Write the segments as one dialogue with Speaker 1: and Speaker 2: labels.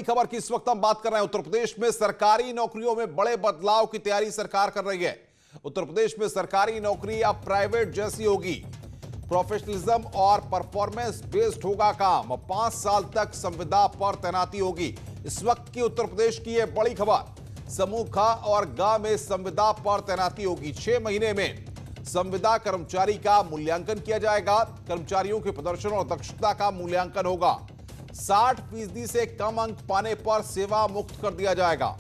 Speaker 1: खबर की इस वक्त हम बात कर रहे हैं। उत्तर प्रदेश में सरकारी नौकरियों में बड़े बदलाव की तैयारी सरकार कर रही है। उत्तर प्रदेश में सरकारी नौकरी अब प्राइवेट जैसी होगी। प्रोफेशनलिज्म और परफॉर्मेंस बेस्ड होगा काम। 5 साल तक संविदा पर तैनाती होगी। इस वक्त की उत्तर प्रदेश की यह बड़ी खबर। समूह ख और ग में संविदा पर तैनाती होगी। 6 महीने में संविदा कर्मचारी का मूल्यांकन किया जाएगा। कर्मचारियों के प्रदर्शन और दक्षता का मूल्यांकन होगा। 60% से कम अंक पाने पर सेवा मुक्त कर दिया जाएगा।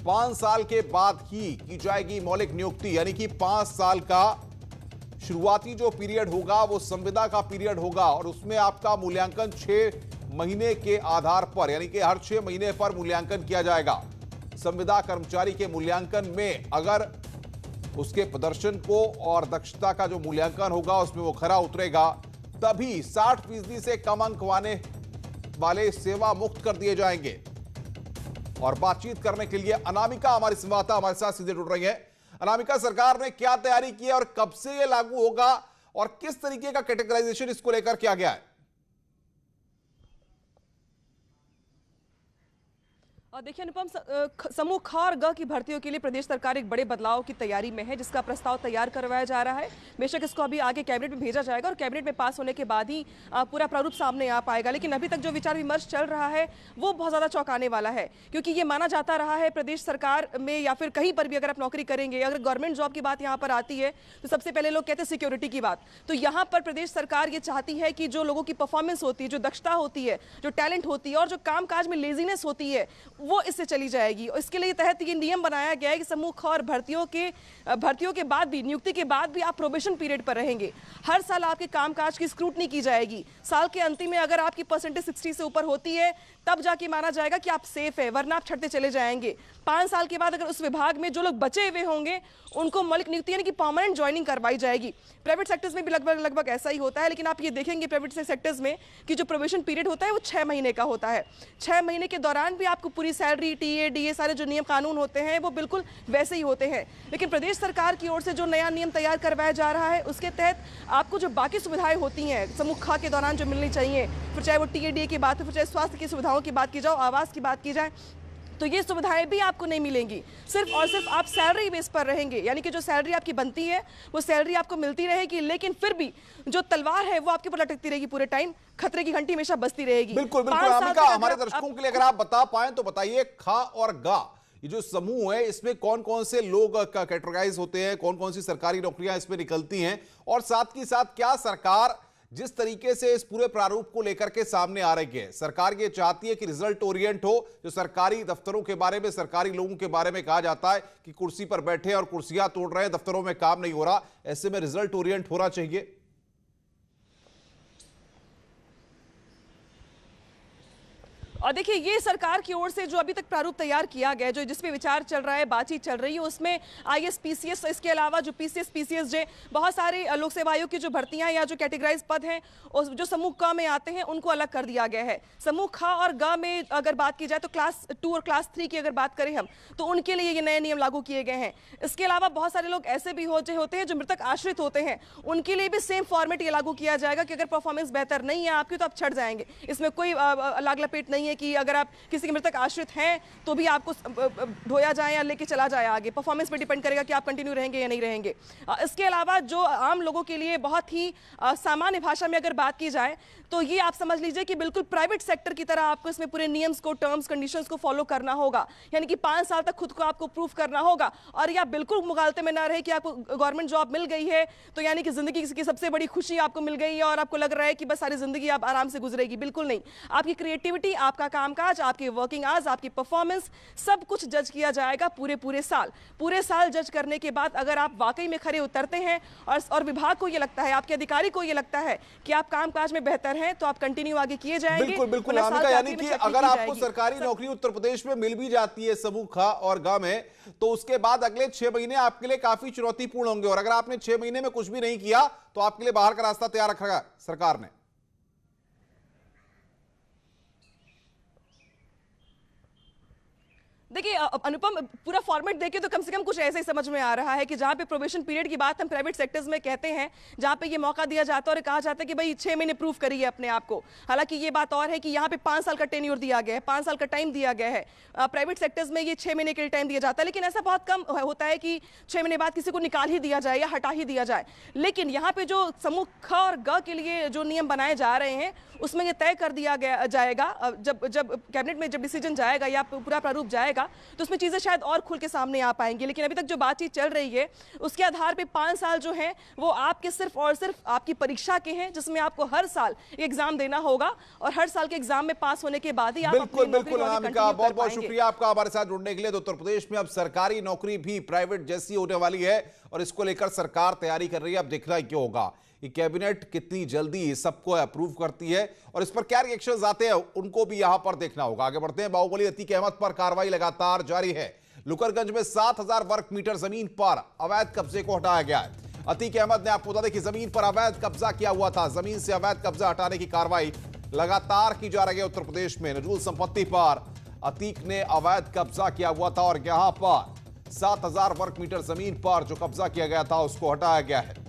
Speaker 1: 5 साल के बाद ही की जाएगी मौलिक नियुक्ति, यानी कि 5 साल का शुरुआती जो पीरियड होगा वो संविदा का पीरियड होगा और उसमें आपका मूल्यांकन 6 महीने के आधार पर, यानी कि हर 6 महीने पर मूल्यांकन किया जाएगा। संविदा कर्मचारी के मूल्यांकन में अगर उसके प्रदर्शन को और दक्षता का जो मूल्यांकन होगा उसमें वो खरा उतरेगा, तभी 60% से कम अंक वाले सेवा मुक्त कर दिए जाएंगे। और बातचीत करने के लिए अनामिका हमारी संवाददाता हमारे साथ सीधे जुड़ रही है। अनामिका, सरकार ने क्या तैयारी की है और कब से यह लागू होगा और किस तरीके का कैटेगराइजेशन इसको लेकर किया गया है?
Speaker 2: और देखिए अनुपम, समूह ख और ग की भर्तियों के लिए प्रदेश सरकार एक बड़े बदलाव की तैयारी में है, जिसका प्रस्ताव तैयार करवाया जा रहा है। बेशक इसको अभी आगे कैबिनेट में भेजा जाएगा और कैबिनेट में पास होने के बाद ही पूरा प्रारूप सामने आ पाएगा। लेकिन अभी तक जो विचार विमर्श चल रहा है वो बहुत ज़्यादा चौंकाने वाला है, क्योंकि ये माना जाता रहा है प्रदेश सरकार में या फिर कहीं पर भी अगर आप नौकरी करेंगे, अगर गवर्नमेंट जॉब की बात यहाँ पर आती है तो सबसे पहले लोग कहते हैं सिक्योरिटी की बात। तो यहाँ पर प्रदेश सरकार ये चाहती है कि जो लोगों की परफॉर्मेंस होती है, जो दक्षता होती है, जो टैलेंट होती है और जो कामकाज में लेजीनेस होती है, वो इससे चली जाएगी। और इसके लिए तहत ये नियम बनाया गया है कि समूह ख और भर्तियों के बाद भी, नियुक्ति के बाद भी आप प्रोबेशन पीरियड पर रहेंगे। हर साल आपके कामकाज की स्क्रूटनी की जाएगी। साल के अंतिम में अगर आपकी परसेंटेज 60 से ऊपर होती है तब जाके माना जाएगा कि आप सेफ है, वरना आप छटते चले जाएंगे। 5 साल के बाद अगर उस विभाग में जो लोग बचे हुए होंगे उनको मौलिक नियुक्ति यानी कि परमानेंट ज्वाइनिंग करवाई जाएगी। प्राइवेट सेक्टर्स में भी लगभग ऐसा ही होता है, लेकिन आप ये देखेंगे प्राइवेट सेक्टर्स में कि जो प्रोबेशन पीरियड होता है वो 6 महीने का होता है। 6 महीने के दौरान भी आपको पूरी सैलरी, टीए, डीए, सारे जो नियम कानून होते हैं वो बिल्कुल वैसे ही होते हैं। लेकिन प्रदेश सरकार की ओर से जो नया नियम तैयार करवाया जा रहा है उसके तहत आपको जो बाकी सुविधाएं होती हैं समूह ख के दौरान जो मिलनी चाहिए, फिर चाहे वो टीए, डीए की बात हो, फिर चाहे स्वास्थ्य की सुविधाओं की बात की जाए, आवास की बात की जाए, तो ये सुविधाएं भी आपको नहीं मिलेंगी। सिर्फ और सिर्फ आप सैलरी बेस पर रहेंगे, यानी कि जो सैलरी आपकी बनती है वो सैलरी आपको मिलती रहेगी, लेकिन फिर भी जो तलवार है वो आपके ऊपर लटकती रहेगी पूरे टाइम। खतरे की घंटी हमेशा बजती रहेगी।
Speaker 1: बिल्कुल बिल्कुल अनामिका, हमारे दर्शकों के लिए अगर आप बता पाएं तो बताइए, ख और ग ये जो समूह है इसमें कौन कौन से लोग कैटेगराइज होते हैं, कौन कौन सी सरकारी नौकरियां इसमें निकलती हैं, और साथ ही साथ क्या सरकार जिस तरीके से इस पूरे प्रारूप को लेकर के सामने आ रही है, सरकार ये चाहती है कि रिजल्ट ओरिएंट हो। जो सरकारी दफ्तरों के बारे में, सरकारी लोगों के बारे में कहा जाता है कि कुर्सी पर बैठे और कुर्सियां तोड़ रहे हैं, दफ्तरों में काम नहीं हो रहा, ऐसे में रिजल्ट ओरिएंट होना चाहिए।
Speaker 2: और देखिए ये सरकार की ओर से जो अभी तक प्रारूप तैयार किया गया, जो जिसपे विचार चल रहा है, बातचीत चल रही है, उसमें आईएएस, पीसीएस, इसके अलावा जो पीसीएस, पीसीएस बहुत सारे लोक सेवा आयोग की जो भर्तियां या जो कैटेगराइज पद हैं और जो समूह क में आते हैं उनको अलग कर दिया गया है। समूह ख और ग में अगर बात की जाए तो क्लास 2 और क्लास 3 की अगर बात करें हम, तो उनके लिए ये नए नियम लागू किए गए हैं। इसके अलावा बहुत सारे लोग ऐसे भी होते हैं जो मृतक आश्रित होते हैं, उनके लिए भी सेम फॉर्मेट ये लागू किया जाएगा कि अगर परफॉर्मेंस बेहतर नहीं है आपकी तो आप छट जाएंगे। इसमें कोई लाग लपेट नहीं है कि अगर आप किसी के मृतक आश्रित हैं तो भी आपको ढोया जाए या लेके चला जाए आगे। परफॉर्मेंस पे डिपेंड करेगा कि आप कंटिन्यू रहेंगे या नहीं रहेंगे। इसके अलावा जो आम लोगों के लिए बहुत ही सामान्य भाषा में अगर बात की जाए तो ये आप समझ लीजिए कि बिल्कुल प्राइवेट सेक्टर की तरह आपको इसमें पूरे नियम्स को, टर्म्स, कंडीशंस को फॉलो करना होगा। यानी कि 5 साल तक खुद को आपको प्रूफ करना होगा और ये आप बिल्कुल मुगालते में ना रहे कि आपको गवर्नमेंट जॉब मिल गई है तो यानी कि जिंदगी की सबसे बड़ी खुशी आपको मिल गई है और आपको लग रहा है कि बस सारी जिंदगी आप आराम से गुजरेगी। बिल्कुल नहीं। आपकी क्रिएटिविटी, आपका कामकाज, आपके वर्किंग आवर्स, आपकी परफॉर्मेंस, सब कुछ जज किया जाएगा पूरे साल जज करने के बाद अगर आप वाकई में खरे उतरते हैं और विभाग को ये लगता है, आपके अधिकारी को ये लगता है कि आप कामकाज में बेहतर हैं तो आप कंटिन्यू आगे किए जाएंगे।
Speaker 1: बिल्कुल बिल्कुल अनामिका, यानी कि अगर आपको सरकारी नौकरी उत्तर प्रदेश में मिल भी जाती है समूह ख और ग में, तो उसके बाद अगले 6 महीने आपके लिए काफी चुनौतीपूर्ण होंगे और अगर आपने 6 महीने में कुछ भी नहीं किया तो आपके लिए बाहर का रास्ता तैयार रखा है सरकार ने।
Speaker 2: देखिए अनुपम, पूरा फॉर्मेट देखे तो कम से कम कुछ ऐसे ही समझ में आ रहा है कि जहां पे प्रोबेशन पीरियड की बात हम प्राइवेट सेक्टर्स में कहते हैं, जहां पे ये मौका दिया जाता है और कहा जाता है कि भाई 6 महीने प्रूव करिए अपने आप को। हालांकि ये बात और है कि यहाँ पे 5 साल का टेन्योर दिया गया है, 5 साल का टाइम दिया गया है। प्राइवेट सेक्टर्स में ये 6 महीने के लिए टाइम दिया जाता है, लेकिन ऐसा बहुत कम होता है कि 6 महीने बाद किसी को निकाल ही दिया जाए या हटा ही दिया जाए। लेकिन यहाँ पे जो समूह ख और ग के लिए जो नियम बनाए जा रहे हैं उसमें ये तय कर दिया जाएगा, जब कैबिनेट में जब डिसीजन जाएगा या पूरा प्रारूप जाएगा तो उसमें चीजें शायद और खुल के सामने आ पाएंगी। लेकिन अभी तक जो बातचीत चल रही है उसके आधार पे 5 साल जो है वो आपके सिर्फ और सिर्फ आपकी परीक्षा के हैं, जिसमें आपको हर साल एग्जाम देना होगा और हर साल के एग्जाम में पास होने के बाद ही आप
Speaker 1: बिल्कुल बिल्कुल अनामिका, बहुत बहुत शुक्रिया आपका हमारे साथ जुड़ने के लिए। तो उत्तर प्रदेश में अब सरकारी नौकरी भी प्राइवेट जैसी होने वाली है और इसको लेकर सरकार तैयारी कर रही है। अब देखना क्या होगा कि कैबिनेट कितनी जल्दी सबको अप्रूव करती है और इस पर क्या रिएक्शंस आते हैं उनको भी यहां पर देखना होगा। आगे बढ़ते हैं। बाहुबली अतीक अहमद पर कार्रवाई लगातार जारी है। लुकरगंज में 7000 वर्ग मीटर जमीन पर अवैध कब्जे को हटाया गया है। अतीक अहमद ने आपको बता दें कि जमीन पर अवैध कब्जा किया हुआ था। जमीन से अवैध कब्जा हटाने की कार्रवाई लगातार की जा रही है उत्तर प्रदेश में। नजूल संपत्ति पर अतीक ने अवैध कब्जा किया हुआ था और यहां पर 7000 वर्ग मीटर जमीन पर जो कब्जा किया गया था उसको हटाया गया है।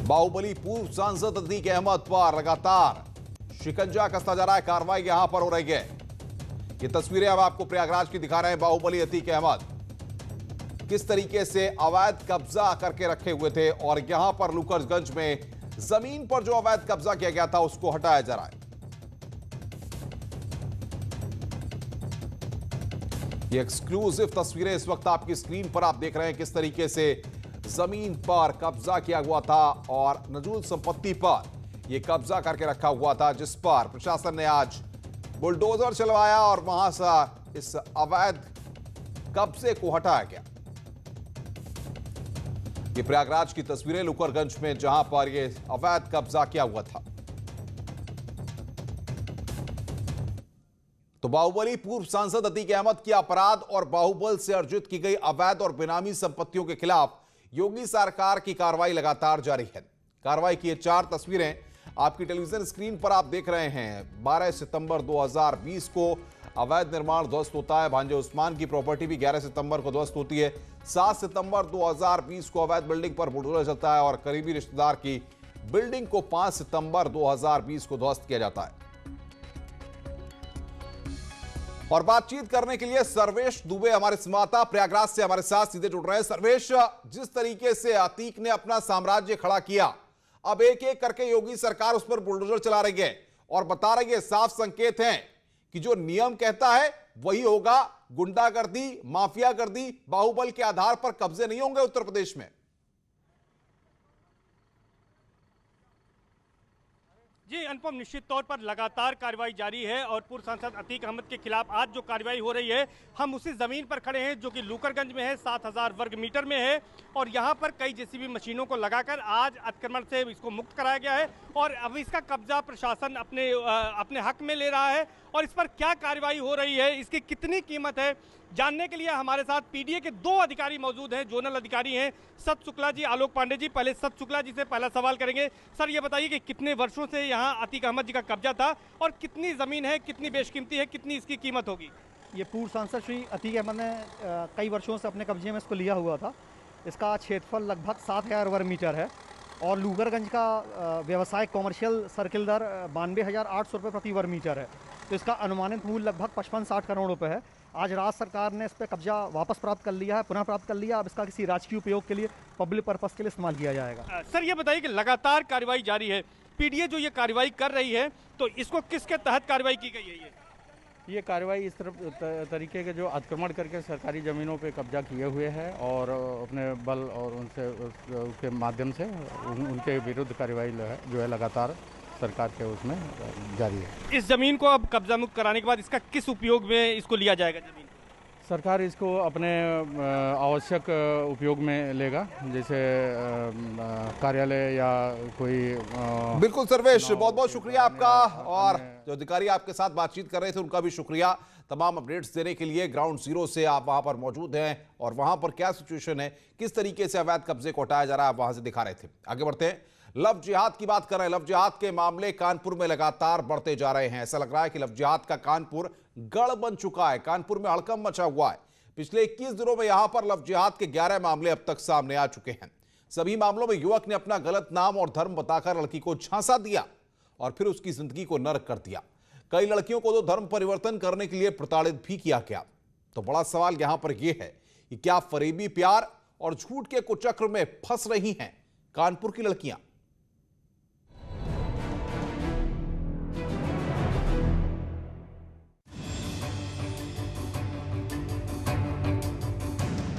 Speaker 1: बाहुबली पूर्व सांसद अतीक अहमद पर लगातार शिकंजा कसता जा रहा है। कार्रवाई यहां पर हो रही है। ये तस्वीरें अब आपको प्रयागराज की दिखा रहे हैं। बाहुबली अतीक अहमद किस तरीके से अवैध कब्जा करके रखे हुए थे और यहां पर लुकरगंज में जमीन पर जो अवैध कब्जा किया गया था उसको हटाया जा रहा है। ये एक्सक्लूसिव तस्वीरें इस वक्त आपकी स्क्रीन पर आप देख रहे हैं किस तरीके से जमीन पर कब्जा किया हुआ था और नजूल संपत्ति पर यह कब्जा करके रखा हुआ था, जिस पर प्रशासन ने आज बुलडोजर चलवाया और वहां से इस अवैध कब्जे को हटाया गया। ये प्रयागराज की तस्वीरें लुकरगंज में जहां पर यह अवैध कब्जा किया हुआ था। तो बाहुबली पूर्व सांसद अतीक अहमद की अपराध और बाहुबल से अर्जित की गई अवैध और बेनामी संपत्तियों के खिलाफ योगी सरकार की कार्रवाई लगातार जारी है। कार्रवाई की ये 4 तस्वीरें आपकी टेलीविजन स्क्रीन पर आप देख रहे हैं। 12 सितंबर 2020 को अवैध निर्माण ध्वस्त होता है। भांजे उस्मान की प्रॉपर्टी भी 11 सितंबर को ध्वस्त होती है। 7 सितंबर 2020 को अवैध बिल्डिंग पर बुलडोजर चलता है और करीबी रिश्तेदार की बिल्डिंग को 5 सितंबर 2020 को ध्वस्त किया जाता है। और बातचीत करने के लिए सर्वेश दुबे हमारे संवाददाता प्रयागराज से हमारे साथ सीधे जुड़ रहे हैं। सर्वेश, जिस तरीके से अतीक ने अपना साम्राज्य खड़ा किया, अब एक एक करके योगी सरकार उस पर बुलडोजर चला रही है और बता रही है, साफ संकेत हैं कि जो नियम कहता है वही होगा। गुंडागर्दी, माफियागर्दी, बाहुबल के आधार पर कब्जे नहीं होंगे उत्तर प्रदेश में।
Speaker 3: जी अनुपम, निश्चित तौर पर लगातार कार्रवाई जारी है और पूर्व सांसद अतीक अहमद के खिलाफ आज जो कार्रवाई हो रही है, हम उसी जमीन पर खड़े हैं जो कि लुकरगंज में है, 7000 वर्ग मीटर में है और यहाँ पर कई जेसीबी मशीनों को लगाकर आज अतिक्रमण से इसको मुक्त कराया गया है और अब इसका कब्जा प्रशासन अपने हक में ले रहा है। और इस पर क्या कार्रवाई हो रही है, इसकी कितनी कीमत है, जानने के लिए हमारे साथ पीडीए के 2 अधिकारी मौजूद हैं, जोनल अधिकारी हैं, सत शुक्ला जी, आलोक पांडे जी। पहले सत शुक्ला जी से पहला सवाल करेंगे। सर, ये बताइए कि कितने वर्षों से यहाँ अतीक अहमद जी का कब्जा था और कितनी जमीन है, कितनी बेशकीमती है, कितनी इसकी कीमत होगी?
Speaker 4: ये पूर्व सांसद श्री अतीक अहमद ने कई वर्षों से अपने कब्जे में इसको लिया हुआ था। इसका क्षेत्रफल लगभग 7000 वर्ग मीटर है और लुकरगंज का व्यवसाय कॉमर्शियल सर्किल दर 92,800 रुपये प्रति वर्ग मीटर है। तो इसका अनुमानित मूल्य लगभग 55-60 करोड़ रुपए है। आज राज्य सरकार ने इस पर कब्जा वापस प्राप्त कर लिया है, पुनः प्राप्त कर लिया। अब इसका किसी राजकीय उपयोग के लिए, पब्लिक पर्पस के लिए इस्तेमाल किया जाएगा।
Speaker 3: सर, ये बताइए कि लगातार कार्रवाई जारी है, पीडीए जो ये कार्रवाई कर रही है तो इसको किसके तहत कार्रवाई की गई है?
Speaker 4: ये कार्रवाई इस तरफ तरीके के जो अतिक्रमण करके सरकारी ज़मीनों पे कब्जा किए हुए हैं और अपने बल और उनसे उसके माध्यम से उनके विरुद्ध कार्रवाई जो है लगातार सरकार के उसमें जारी है।
Speaker 3: इस जमीन को अब कब्जा मुक्त कराने के बाद इसका किस उपयोग में इसको लिया जाएगा? जमीन
Speaker 4: सरकार इसको अपने आवश्यक उपयोग में लेगा, जैसे कार्यालय या कोई।
Speaker 1: बिल्कुल सर्वेश, बहुत बहुत शुक्रिया आपका और जो अधिकारी आपके साथ बातचीत कर रहे थे उनका भी शुक्रिया। तमाम अपडेट्स देने के लिए ग्राउंड जीरो से आप वहां पर मौजूद हैं और वहां पर क्या सिचुएशन है, किस तरीके से अवैध कब्जे को हटाया जा रहा है, आप वहां से दिखा रहे थे। आगे बढ़ते हैं, लव जिहाद की बात कर रहे हैं। लव जिहाद के मामले कानपुर में लगातार बढ़ते जा रहे हैं। ऐसा लग रहा है कि लव जिहाद का कानपुर गढ़ बन चुका है। कानपुर में हड़कंप मचा हुआ है। पिछले 21 दिनों में यहां पर लव जिहाद के 11 मामले अब तक सामने आ चुके हैं। सभी मामलों में युवक ने अपना गलत नाम और धर्म बताकर लड़की को झांसा दिया और फिर उसकी जिंदगी को नरक कर दिया। कई लड़कियों को तो धर्म परिवर्तन करने के लिए प्रताड़ित भी किया गया। तो बड़ा सवाल यहां पर यह है कि क्या फरेबी प्यार और झूठ के कुचक्र में फंस रही हैं कानपुर की लड़कियां?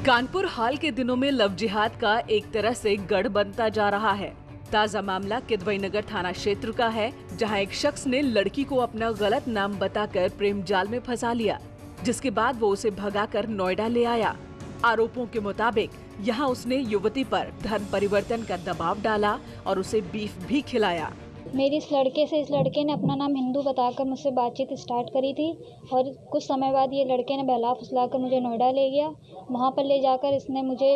Speaker 5: कानपुर हाल के दिनों में लव जिहाद का एक तरह से गढ़ बनता जा रहा है। ताजा मामला किदवई नगर थाना क्षेत्र का है, जहां एक शख्स ने लड़की को अपना गलत नाम बताकर प्रेम जाल में फंसा लिया, जिसके बाद वो उसे भगाकर नोएडा ले आया। आरोपों के मुताबिक यहां उसने युवती पर धर्म परिवर्तन का दबाव डाला और उसे बीफ भी खिलाया।
Speaker 6: मेरी इस लड़के ने अपना नाम हिंदू बताकर मुझसे बातचीत स्टार्ट करी थी और कुछ समय बाद ये लड़के ने बहला फुसलाकर मुझे नोएडा ले गया। वहाँ पर ले जाकर इसने मुझे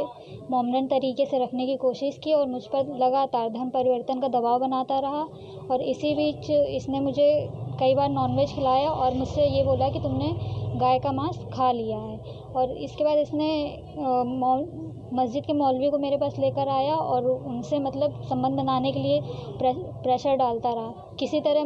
Speaker 6: मोमडन तरीके से रखने की कोशिश की और मुझ पर लगातार धर्म परिवर्तन का दबाव बनाता रहा। और इसी बीच इसने मुझे कई बार नॉनवेज खिलाया और मुझसे ये बोला कि तुमने गाय का मांस खा लिया है। और इसके बाद इसने मस्जिद के मौलवी को मेरे पास लेकर आया और उनसे संबंध बनाने के लिए प्रेशर डालता रहा। किसी तरह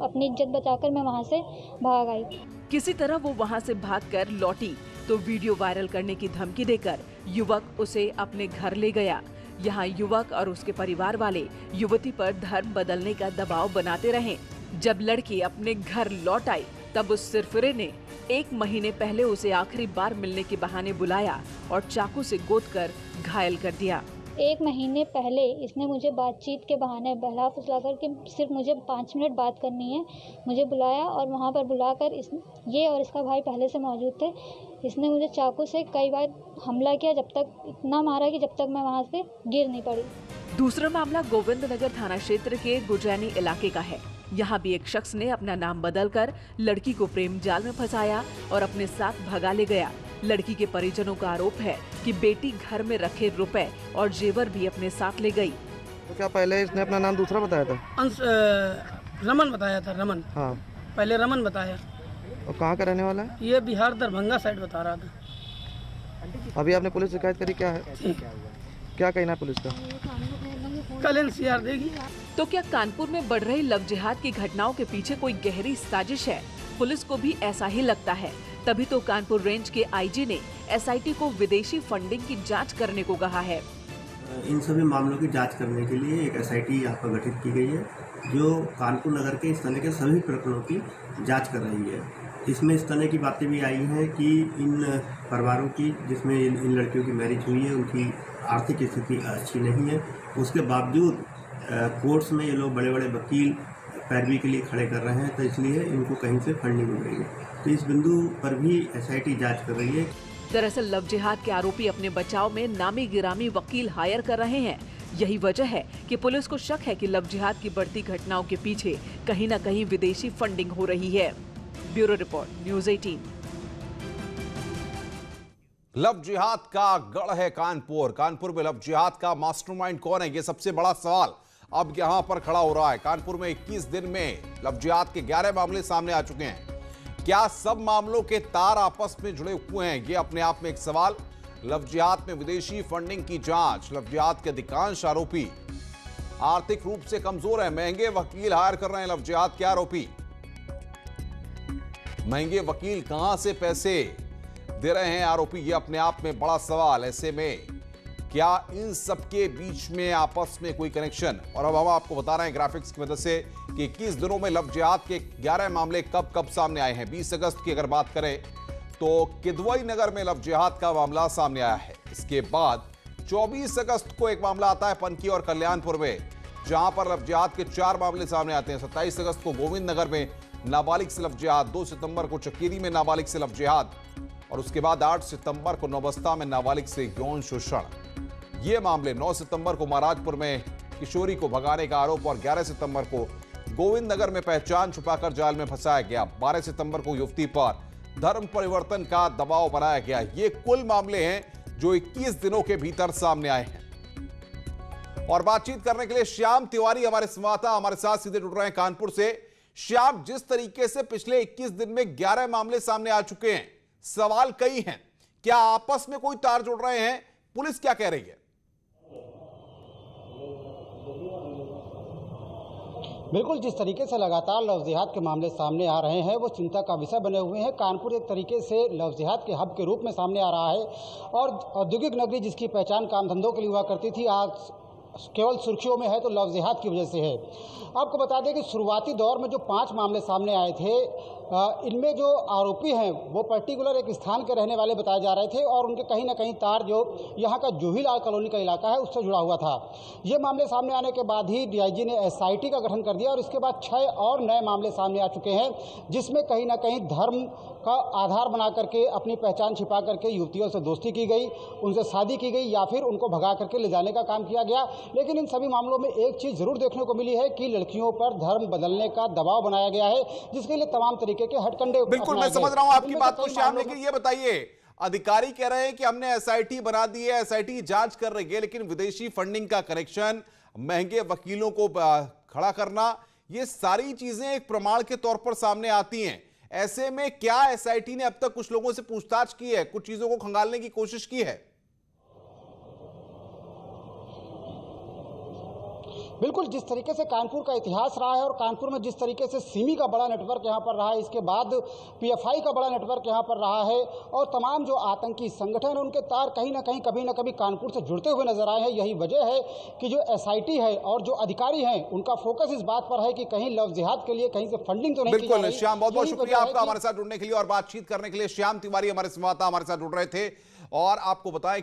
Speaker 6: अपनी इज्जत बचाकर मैं वहाँ से भाग आई।
Speaker 5: किसी तरह वो वहाँ से भागकर लौटी तो वीडियो वायरल करने की धमकी देकर युवक उसे अपने घर ले गया। यहाँ युवक और उसके परिवार वाले युवती पर धर्म बदलने का दबाव बनाते रहे। जब लड़की अपने घर लौट आई तब उस सिरफिरे ने 1 महीने पहले उसे आखिरी बार मिलने के बहाने बुलाया और चाकू से गोदकर घायल कर दिया।
Speaker 6: 1 महीने पहले इसने मुझे बातचीत के बहाने बहला फुसला कर कि सिर्फ मुझे 5 मिनट बात करनी है, मुझे बुलाया और वहाँ पर बुलाकर ये और इसका भाई पहले से मौजूद थे। इसने मुझे चाकू से कई बार हमला किया, जब तक इतना मारा कि जब तक मैं वहाँ से गिर नहीं पड़ी।
Speaker 5: दूसरा मामला गोविंद नगर थाना क्षेत्र के गुजैनी इलाके का है। यहाँ भी एक शख्स ने अपना नाम बदलकर लड़की को प्रेम जाल में फंसाया और अपने साथ भगा ले गया। लड़की के परिजनों का आरोप है कि बेटी घर में रखे रुपए और जेवर भी अपने साथ ले गई।
Speaker 7: तो क्या पहले इसने अपना नाम दूसरा बताया था?
Speaker 8: रमन बताया था, रमन।
Speaker 7: हाँ,
Speaker 8: पहले रमन बताया।
Speaker 7: और कहाँ का रहने वाला है?
Speaker 8: ये बिहार दरभंगा साइड बता रहा था।
Speaker 7: अभी आपने पुलिस शिकायत करी, क्या है? क्या कहना है पुलिस का?
Speaker 8: कल एनसीआर देगी।
Speaker 5: तो क्या कानपुर में बढ़ रही लव जिहाद की घटनाओं के पीछे कोई गहरी साजिश है? पुलिस को भी ऐसा ही लगता है। तभी तो कानपुर रेंज के आईजी ने एसआईटी को विदेशी फंडिंग की जांच करने को कहा है।
Speaker 9: इन सभी मामलों की जांच करने के लिए एक एसआईटी यहाँ पर गठित की गई है, जो कानपुर नगर के इस तरह के सभी प्रकरणों की जांच कर रही है। इसमें इस तरह की बातें भी आई हैं कि इन परिवारों की, जिसमें इन लड़कियों की मैरिज हुई है, उनकी आर्थिक स्थिति अच्छी नहीं है। उसके बावजूद कोर्ट्स में ये लोग बड़े बड़े वकील पैरवी के लिए खड़े कर रहे हैं, तो इसलिए इनको कहीं से फंडिंग मिल रही है। तो इस बिंदु पर भी एसआईटी जांच कर रही है।
Speaker 5: दरअसल लव जिहाद के आरोपी अपने बचाव में नामी गिरामी वकील हायर कर रहे हैं। यही वजह है कि पुलिस को शक है कि लव जिहाद की बढ़ती घटनाओं के पीछे कहीं न कहीं विदेशी फंडिंग हो रही है। Bureau report, news 18।
Speaker 1: लव जिहाद का गढ़ है कानपुर। कानपुर में लव जिहाद का मास्टरमाइंड कौन है, ये सबसे बड़ा सवाल अब यहां पर खड़ा हो रहा है। कानपुर में 21 दिन में लव जिहाद के 11 मामले सामने आ चुके हैं। क्या सब मामलों के तार आपस में जुड़े हुए हैं, ये अपने आप में एक सवाल। लव जिहाद में विदेशी फंडिंग की जांच। लव जिहाद के अधिकांश आरोपी आर्थिक रूप से कमजोर हैं। महंगे वकील हायर कर रहे हैं लव जिहाद के आरोपी। महंगे वकील कहां से पैसे दे रहे हैं आरोपी, ये अपने आप में बड़ा सवाल। ऐसे में क्या इन सब के बीच में आपस में कोई कनेक्शन? और अब हम आपको बता रहे हैं ग्राफिक्स की मदद से कि 21 दिनों में लव जिहाद के 11 मामले कब कब सामने आए हैं। 20 अगस्त की अगर बात करें तो किदवई नगर में लव जिहाद का मामला सामने आया है। इसके बाद 24 अगस्त को एक मामला आता है पनकी और कल्याणपुर में, जहां पर लव जिहाद के 4 मामले सामने आते हैं। 27 अगस्त को गोविंद नगर में नाबालिग से लव जिहाद, 2 सितंबर को चकेरी में नाबालिग से लव जिहाद, और उसके बाद 8 सितंबर को नौबस्ता में नाबालिग से यौन शोषण। ये मामले 9 सितंबर को महाराजपुर में किशोरी को भगाने का आरोप और 11 सितंबर को गोविंद नगर में पहचान छुपाकर जाल में फंसाया गया। 12 सितंबर को युवती पर धर्म परिवर्तन का दबाव बनाया गया। ये कुल मामले हैं जो 21 दिनों के भीतर सामने आए हैं। और बातचीत करने के लिए श्याम तिवारी हमारे संवाददाता हमारे साथ सीधे जुड़ रहे हैं कानपुर से। श्याम, जिस तरीके से पिछले 21 दिन में 11 मामले सामने आ चुके हैं, सवाल कई हैं, क्या आपस में कोई तार जुड़ रहे हैं? पुलिस क्या कह रही है?
Speaker 10: बिल्कुल, जिस तरीके से लगातार लव जिहाद के मामले सामने आ रहे हैं वो चिंता का विषय बने हुए हैं। कानपुर एक तरीके से लव जिहाद के हब के रूप में सामने आ रहा है और औद्योगिक नगरी जिसकी पहचान काम धंधों के लिए हुआ करती थी, आज केवल सुर्खियों में है तो लव जिहाद की वजह से है। आपको बता दें कि शुरुआती दौर में जो 5 मामले सामने आए थे, इनमें जो आरोपी हैं वो पर्टिकुलर एक स्थान के रहने वाले बताए जा रहे थे और उनके कहीं ना कहीं तार जो यहाँ का जूहीलाल कॉलोनी का इलाका है उससे जुड़ा हुआ था। ये मामले सामने आने के बाद ही डीआईजी ने एसआईटी का गठन कर दिया और इसके बाद 6 और नए मामले सामने आ चुके हैं, जिसमें कहीं ना कहीं धर्म का आधार बना करके अपनी पहचान छिपा करके युवतियों से दोस्ती की गई, उनसे शादी की गई या फिर उनको भगा करके ले जाने का काम किया गया। लेकिन इन सभी मामलों में एक चीज़ जरूर देखने को मिली है कि लड़कियों पर धर्म बदलने का दबाव बनाया गया है, जिसके लिए तमाम तरीके के हथकंडे।
Speaker 1: बिल्कुल, मैं समझ रहा हूं आपकी बात को श्याम, लेकिन ये बताइए, अधिकारी कह रहे हैं कि हमने एसआईटी बना दी है, एसआईटी जांच कर रही है, लेकिन विदेशी फंडिंग का कनेक्शन, महंगे वकीलों को खड़ा करना, ये सारी चीजें एक प्रमाण के तौर पर सामने आती हैं। ऐसे में क्या एसआईटी ने अब तक कुछ लोगों से पूछताछ की है, कुछ चीजों को खंगालने की कोशिश की है?
Speaker 10: बिल्कुल, जिस तरीके से कानपुर का इतिहास रहा है और कानपुर में जिस तरीके से सिमी का बड़ा नेटवर्क यहाँ पर रहा है, इसके बाद पीएफआई का बड़ा नेटवर्क यहाँ पर रहा है और तमाम जो आतंकी संगठन है उनके तार कहीं ना कहीं कभी ना कभी कानपुर से जुड़ते हुए नजर आए हैं। यही वजह है कि जो एसआईटी है और जो अधिकारी हैं उनका फोकस इस बात पर है कि कहीं लव जिहाद के लिए कहीं से फंडिंग तो नहीं की जा रही।
Speaker 1: बिल्कुल श्याम, बहुत बहुत शुक्रिया आपका हमारे साथ जुड़ने के लिए और बातचीत करने के लिए। श्याम तिवारी हमारे संवाददाता हमारे साथ जुड़ रहे थे। और आपको बताएं,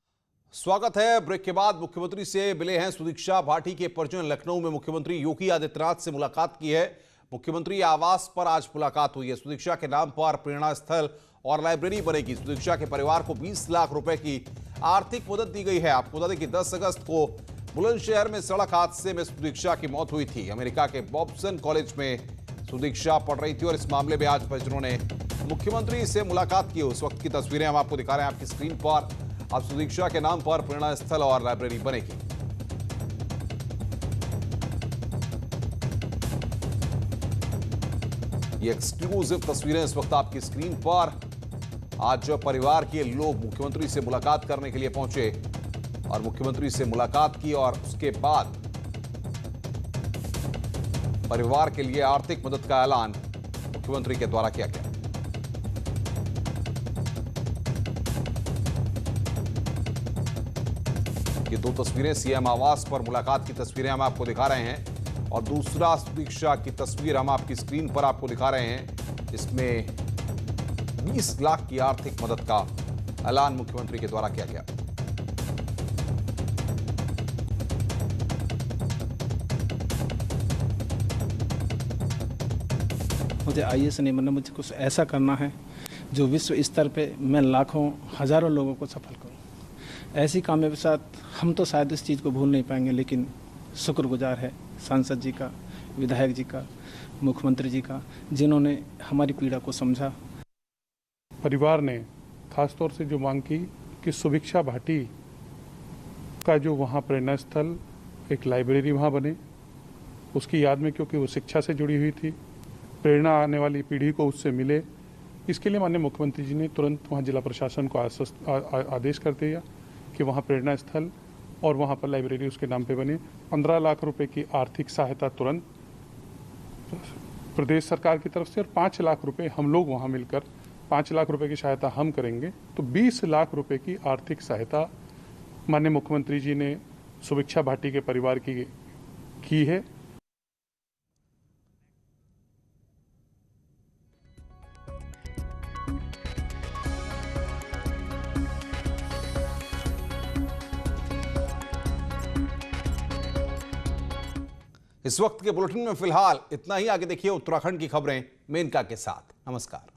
Speaker 1: स्वागत है। ब्रेक के बाद मुख्यमंत्री से मिले हैं सुदीक्षा भाटी के परिजन। लखनऊ में मुख्यमंत्री योगी आदित्यनाथ से मुलाकात की है। मुख्यमंत्री आवास पर आज मुलाकात हुई है। सुदीक्षा के नाम पर प्रेरणा स्थल और लाइब्रेरी बनेगी। सुदीक्षा के परिवार को 20 लाख रुपए की आर्थिक मदद दी गई है। आपको बता दें कि 10 अगस्त को बुलंदशहर में सड़क हादसे में सुदीक्षा की मौत हुई थी। अमेरिका के बॉब्सन कॉलेज में सुदीक्षा पढ़ रही थी और इस मामले में आज परिजनों ने मुख्यमंत्री से मुलाकात की। उस वक्त की तस्वीरें हम आपको दिखा रहे हैं आपकी स्क्रीन पर। अब सुदीक्षा के नाम पर प्रेरणा स्थल और लाइब्रेरी बनेगी। ये एक्सक्लूसिव तस्वीरें इस वक्त आपकी स्क्रीन पर। आज परिवार के लोग मुख्यमंत्री से मुलाकात करने के लिए पहुंचे और मुख्यमंत्री से मुलाकात की और उसके बाद परिवार के लिए आर्थिक मदद का ऐलान मुख्यमंत्री के द्वारा किया गया। ये 2 तस्वीरें सीएम आवास पर मुलाकात की तस्वीरें हम आपको दिखा रहे हैं और दूसरा सुदीक्षा की तस्वीर हम आपकी स्क्रीन पर आपको दिखा रहे हैं। इसमें 20 लाख की आर्थिक मदद का ऐलान मुख्यमंत्री के द्वारा किया गया।
Speaker 8: मुझे आईएएस नहीं बनना, मुझे कुछ ऐसा करना है जो विश्व स्तर पे मैं लाखों हजारों लोगों को सफल करूं। ऐसी कामों के साथ हम तो शायद इस चीज़ को भूल नहीं पाएंगे, लेकिन शुक्रगुजार है सांसद जी का, विधायक जी का, मुख्यमंत्री जी का, जिन्होंने हमारी पीड़ा को समझा।
Speaker 11: परिवार ने खासतौर से जो मांग की कि सुदीक्षा भाटी का जो वहाँ प्रेरणा स्थल, एक लाइब्रेरी वहाँ बने, उसकी याद में, क्योंकि वो शिक्षा से जुड़ी हुई थी, प्रेरणा आने वाली पीढ़ी को उससे मिले। इसके लिए माननीय मुख्यमंत्री जी ने तुरंत वहाँ जिला प्रशासन को आदेश कर दिया कि वहाँ प्रेरणा स्थल और वहाँ पर लाइब्रेरी उसके नाम पे बने। 15 लाख रुपए की आर्थिक सहायता तुरंत प्रदेश सरकार की तरफ से और 5 लाख रुपए हम लोग वहाँ मिलकर 5 लाख रुपए की सहायता हम करेंगे, तो 20 लाख रुपए की आर्थिक सहायता माननीय मुख्यमंत्री जी ने सुदीक्षा भाटी के परिवार की है।
Speaker 1: इस वक्त के बुलेटिन में फिलहाल इतना ही। आगे देखिए उत्तराखंड की खबरें मेनका के साथ। नमस्कार।